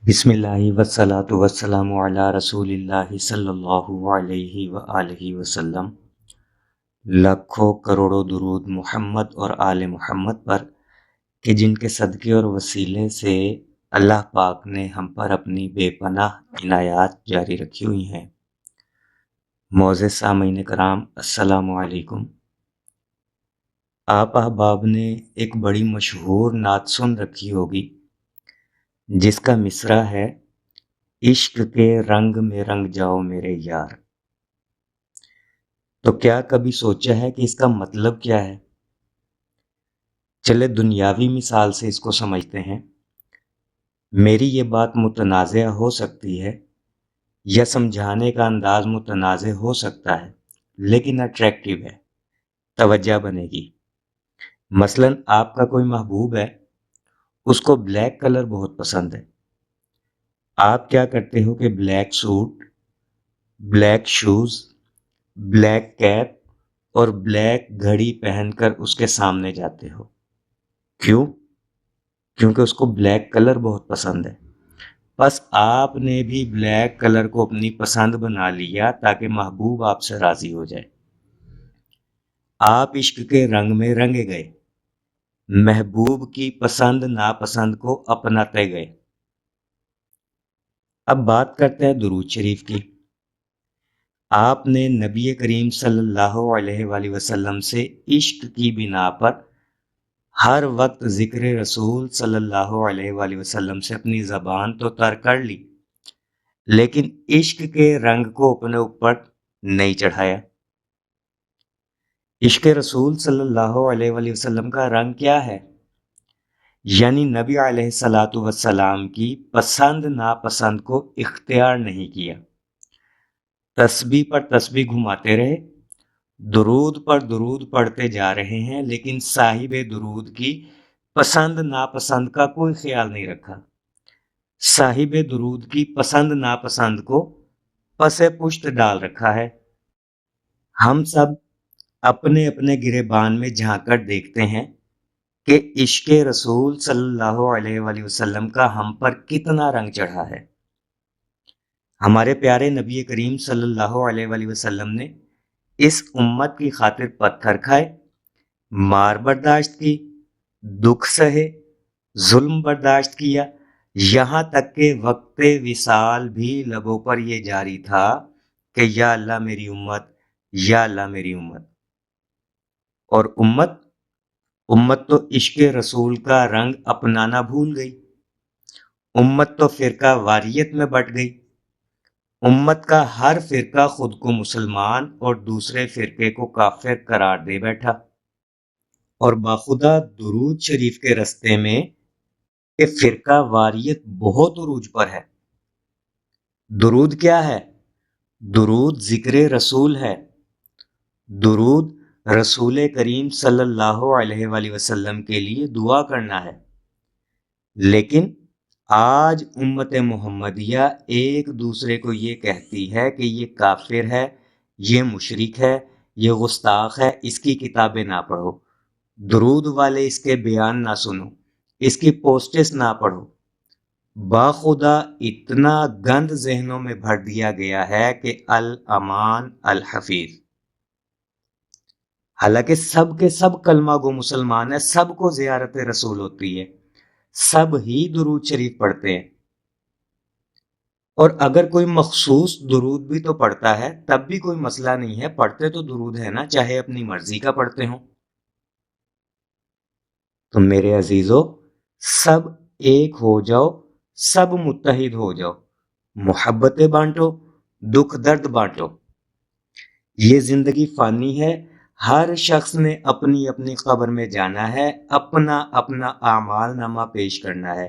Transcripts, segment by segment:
بسم اللہ والصلاة والسلام علی رسول اللہ صلی اللہ علیہ وآلہ وسلم۔ لاکھوں کروڑوں درود محمد اور آل محمد پر کہ جن کے صدقے اور وسیلے سے اللہ پاک نے ہم پر اپنی بے پناہ عنایات جاری رکھی ہوئی ہیں۔ معزز سامعین کرام، السلام علیکم۔ آپ احباب نے ایک بڑی مشہور نعت سن رکھی ہوگی جس کا مصرع ہے: عشق کے رنگ میں رنگ جاؤ میرے یار۔ تو کیا کبھی سوچا ہے کہ اس کا مطلب کیا ہے؟ چلے دنیاوی مثال سے اس کو سمجھتے ہیں۔ میری یہ بات متنازع ہو سکتی ہے یا سمجھانے کا انداز متنازع ہو سکتا ہے، لیکن اٹریکٹیو ہے، توجہ بنے گی۔ مثلاً آپ کا کوئی محبوب ہے، اس کو بلیک کلر بہت پسند ہے۔ آپ کیا کرتے ہو کہ black suit, black shoes, black cap اور بلیک گھڑی پہن کر اس کے سامنے جاتے ہو۔ کیوں؟ کیونکہ اس کو بلیک کلر بہت پسند ہے۔ بس آپ نے بھی بلیک کلر کو اپنی پسند بنا لیا تاکہ محبوب آپ سے راضی ہو جائے۔ آپ عشق کے رنگ میں رنگے گئے، محبوب کی پسند ناپسند کو اپناتے گئے۔ اب بات کرتے ہیں درود شریف کی۔ آپ نے نبی کریم صلی اللہ علیہ وآلہ وسلم سے عشق کی بنا پر ہر وقت ذکر رسول صلی اللہ علیہ وآلہ وسلم سے اپنی زبان تو تر کر لی، لیکن عشق کے رنگ کو اپنے اوپر نہیں چڑھایا۔ عشق رسول صلی اللہ علیہ وآلہ وسلم کا رنگ کیا ہے؟ یعنی نبی علیہ الصلاۃ والسلام کی پسند ناپسند کو اختیار نہیں کیا۔ تسبیح پر تسبیح گھماتے رہے، درود پر درود پڑھتے جا رہے ہیں، لیکن صاحب درود کی پسند ناپسند کا کوئی خیال نہیں رکھا۔ صاحب درود کی پسند ناپسند کو پس پشت ڈال رکھا ہے۔ ہم سب اپنے اپنے گریبان میں جھانک کر دیکھتے ہیں کہ عشق رسول صلی اللہ علیہ وآلہ وسلم کا ہم پر کتنا رنگ چڑھا ہے۔ ہمارے پیارے نبی کریم صلی اللہ علیہ وآلہ وسلم نے اس امت کی خاطر پتھر کھائے، مار برداشت کی، دکھ سہے، ظلم برداشت کیا، یہاں تک کہ وقت وصال بھی لبوں پر یہ جاری تھا کہ یا اللہ میری امت، یا اللہ میری امت۔ اور امت تو عشق رسول کا رنگ اپنانا بھول گئی۔ امت تو فرقہ واریت میں بٹ گئی۔ امت کا ہر فرقہ خود کو مسلمان اور دوسرے فرقے کو کافر قرار دے بیٹھا، اور باخدا درود شریف کے رستے میں کہ فرقہ واریت بہت عروج پر ہے۔ درود کیا ہے؟ درود ذکر رسول ہے۔ درود رسول کریم صلی اللہ علیہ وآلہ وسلم کے لیے دعا کرنا ہے۔ لیکن آج امت محمدیہ ایک دوسرے کو یہ کہتی ہے کہ یہ کافر ہے، یہ مشرک ہے، یہ گستاخ ہے، اس کی کتابیں نہ پڑھو، درود والے اس کے بیان نہ سنو، اس کی پوسٹس نہ پڑھو۔ باخدا اتنا گند ذہنوں میں بھر دیا گیا ہے کہ الامان الحفیظ۔ حالانکہ سب کے سب کلمہ گو مسلمان ہیں، سب کو زیارت رسول ہوتی ہے، سب ہی درود شریف پڑھتے ہیں، اور اگر کوئی مخصوص درود بھی تو پڑھتا ہے تب بھی کوئی مسئلہ نہیں ہے، پڑھتے تو درود ہے نا، چاہے اپنی مرضی کا پڑھتے ہوں۔ تو میرے عزیزو، سب ایک ہو جاؤ، سب متحد ہو جاؤ، محبتیں بانٹو، دکھ درد بانٹو۔ یہ زندگی فانی ہے، ہر شخص نے اپنی اپنی قبر میں جانا ہے، اپنا اپنا اعمال نامہ پیش کرنا ہے۔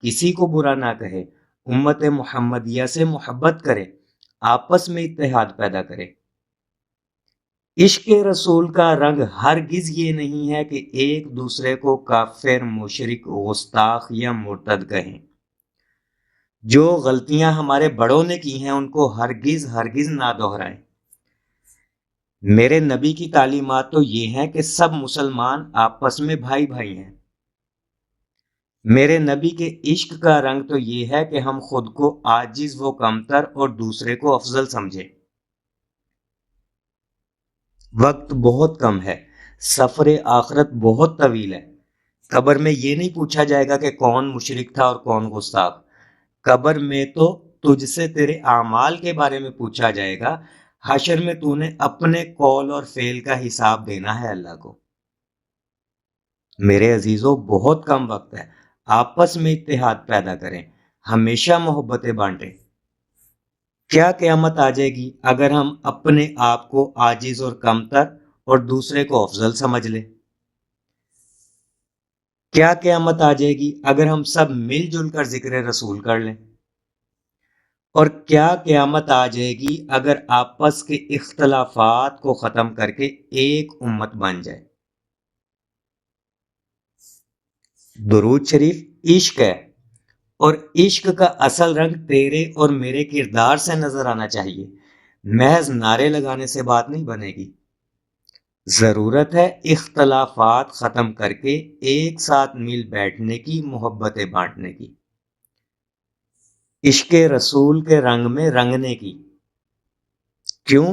کسی کو برا نہ کہے، امت محمدیہ سے محبت کرے، آپس میں اتحاد پیدا کرے۔ عشق رسول کا رنگ ہرگز یہ نہیں ہے کہ ایک دوسرے کو کافر، مشرک، گستاخ یا مرتد کہیں۔ جو غلطیاں ہمارے بڑوں نے کی ہیں ان کو ہرگز نہ دہرائیں۔ میرے نبی کی تعلیمات تو یہ ہیں کہ سب مسلمان آپس میں بھائی بھائی ہیں۔ میرے نبی کے عشق کا رنگ تو یہ ہے کہ ہم خود کو عاجز و کمتر اور دوسرے کو افضل سمجھیں۔ وقت بہت کم ہے، سفر آخرت بہت طویل ہے۔ قبر میں یہ نہیں پوچھا جائے گا کہ کون مشرک تھا اور کون گستاخ۔ قبر میں تو تجھ سے تیرے اعمال کے بارے میں پوچھا جائے گا۔ حشر میں تو نے اپنے قول اور فعل کا حساب دینا ہے اللہ کو۔ میرے عزیزوں، بہت کم وقت ہے، آپس میں اتحاد پیدا کریں، ہمیشہ محبتیں بانٹیں۔ کیا قیامت آ جائے گی اگر ہم اپنے آپ کو عاجز اور کمتر اور دوسرے کو افضل سمجھ لیں؟ کیا قیامت آ جائے گی اگر ہم سب مل جل کر ذکر رسول کر لیں؟ اور کیا قیامت آ جائے گی اگر آپس کے اختلافات کو ختم کر کے ایک امت بن جائے؟ درود شریف عشق ہے، اور عشق کا اصل رنگ تیرے اور میرے کردار سے نظر آنا چاہیے۔ محض نعرے لگانے سے بات نہیں بنے گی، ضرورت ہے اختلافات ختم کر کے ایک ساتھ مل بیٹھنے کی، محبتیں بانٹنے کی، عشق رسول کے رنگ میں رنگنے کی۔ کیوں؟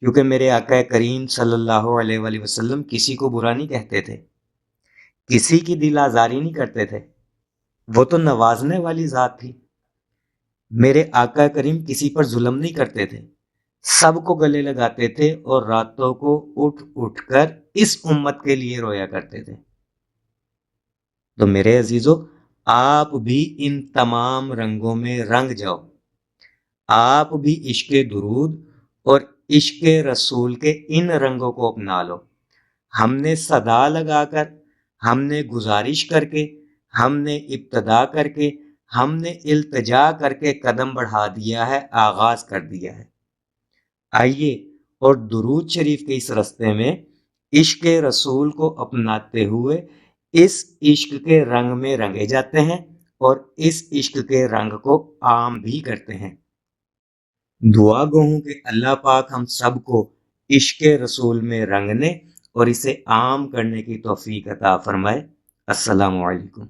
کیونکہ میرے آقا کریم صلی اللہ علیہ وآلہ وسلم کسی کو برا نہیں کہتے تھے، کسی کی دل آزاری نہیں کرتے تھے، وہ تو نوازنے والی ذات تھی۔ میرے آقا کریم کسی پر ظلم نہیں کرتے تھے، سب کو گلے لگاتے تھے اور راتوں کو اٹھ اٹھ کر اس امت کے لیے رویا کرتے تھے۔ تو میرے عزیزو، آپ بھی ان تمام رنگوں میں رنگ جاؤ، آپ بھی عشق درود اور عشق رسول کے ان رنگوں کو اپنا لو۔ ہم نے صدا لگا کر، ہم نے گزارش کر کے، ہم نے ابتدا کر کے، ہم نے التجا کر کے قدم بڑھا دیا ہے، آغاز کر دیا ہے۔ آئیے اور درود شریف کے اس رستے میں عشق رسول کو اپناتے ہوئے اس عشق کے رنگ میں رنگے جاتے ہیں اور اس عشق کے رنگ کو عام بھی کرتے ہیں۔ دعا گو ہوں کہ اللہ پاک ہم سب کو عشق رسول میں رنگنے اور اسے عام کرنے کی توفیق عطا فرمائے۔ السلام علیکم۔